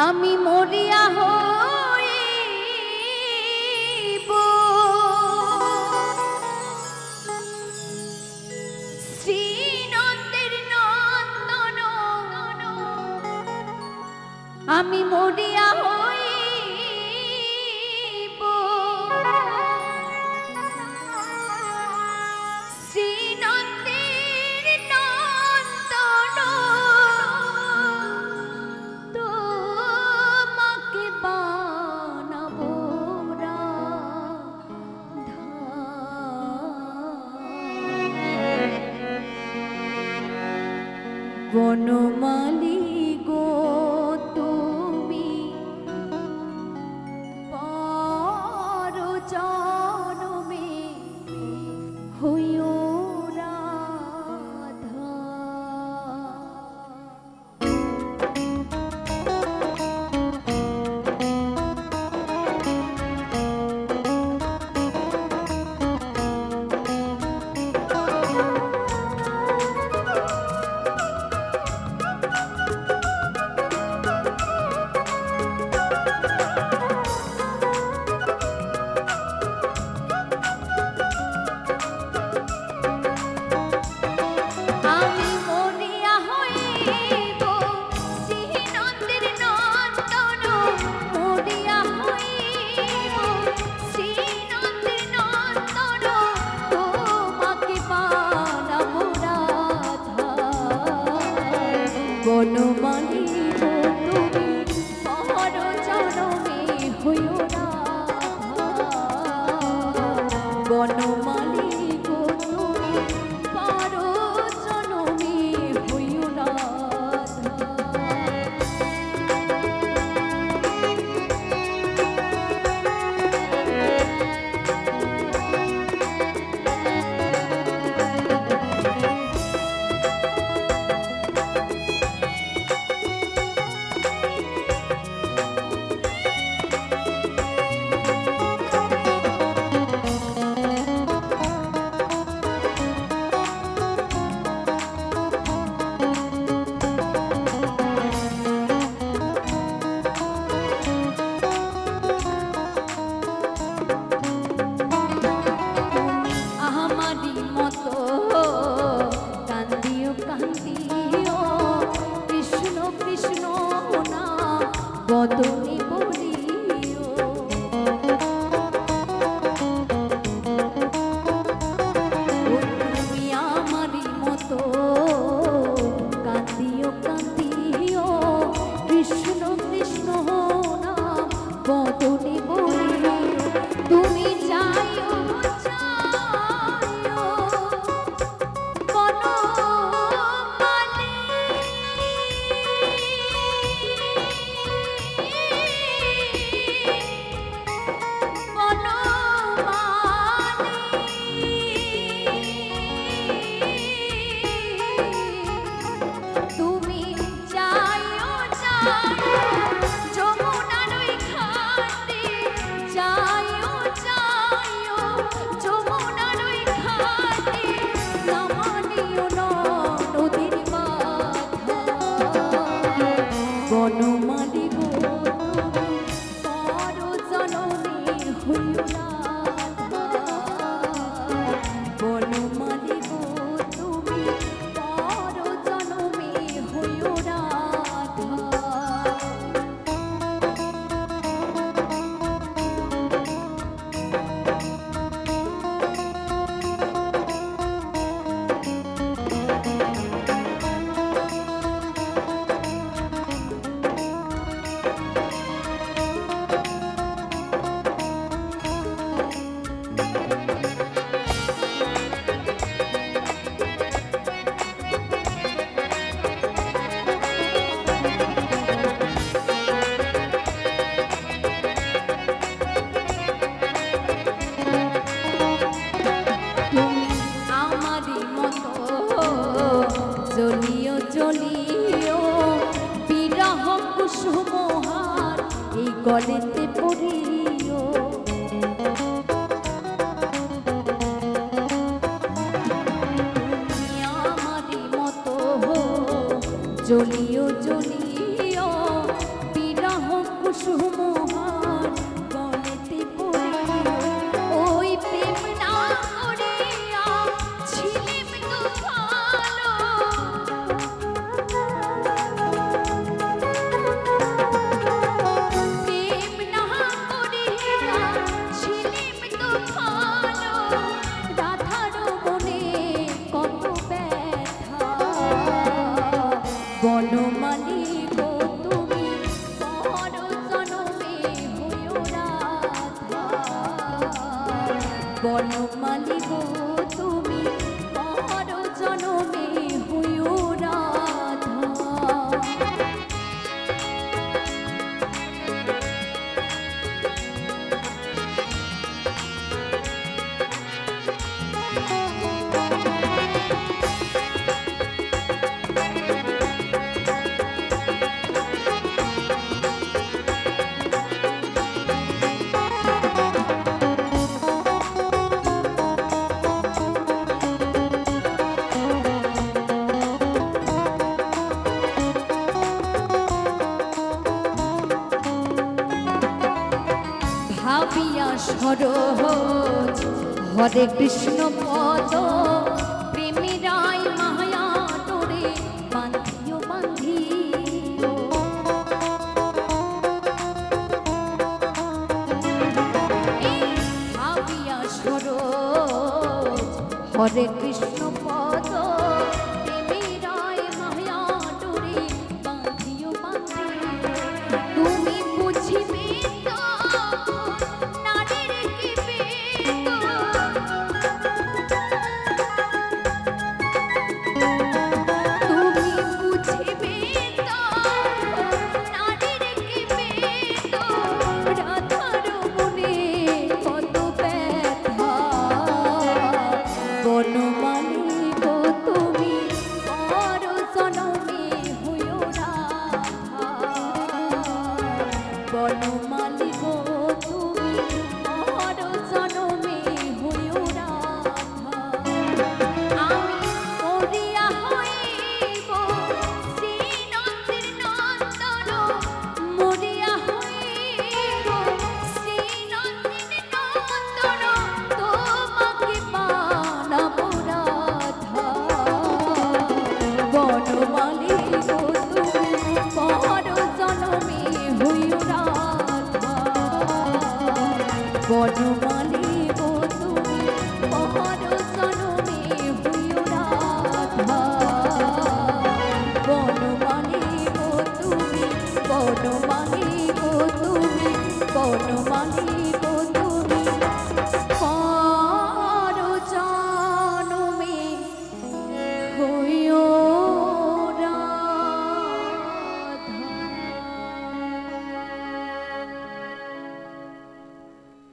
আমি মরিয়া হইব শ্রীনন্দের নন্দন, আমি মরিয়া হইব শ্রীনন্দের নন্দন, তোমাকে বানাবো রাধা। বনমালী গো তুমি পর জনমে হইও রাধা। বনমালী গো তুমি পর জনমে হইও রাধা। বনমালী গো তুমি পর জনমে হইও রাধা। বদনে বলিও তুমি আমারই মতো কান্দিও কান্দিও, কৃষ্ণ কৃষ্ণ নাম বদনে বলিও। তুমি যাইও যাইও বনমালী, তুমি যাইও যাইও যমুনার ওই ঘাটে, যাইও যাইও যমুনার ওই ঘাটে, নামানিও নদীর বাঁধা। বনমালী গো তুমি পর জনমে হইও রাধা। বনমালী গো তুমি পর জনমে হইও রাধা। জ্বলিও জ্বলিও বিরহ কুসুমহার এই গলেতে পড়িও। আমারই মতো জ্বলিও জ্বলিও বিরহ বনমালী গো তুমি পর জনমে হইও রাধা, বনমালী গো তুমি পর জনমে হইও রাধা। ভাবিয়া সরোজ হরে কৃষ্ণ পদ, প্রেমীরাই মায়া তোরে বান্ধিও বান্ধিও। ভাবিয়া সরোজ হরে কৃষ্ণ পদ, প্রেমীরাই মায়া তোরে বান্ধিও বান্ধিও। তুমি বুঝিবে বনমালী গো তুমি পর জনমে হইও রাধা, বনমালী গো তুমি পর জনমে হইও রাধা। আমি মরিয়া হইব শ্রীনন্দের নন্দন, মরিয়া হইব শ্রীনন্দের নন্দন, তোমাকে বানাবো রাধা, বনমালী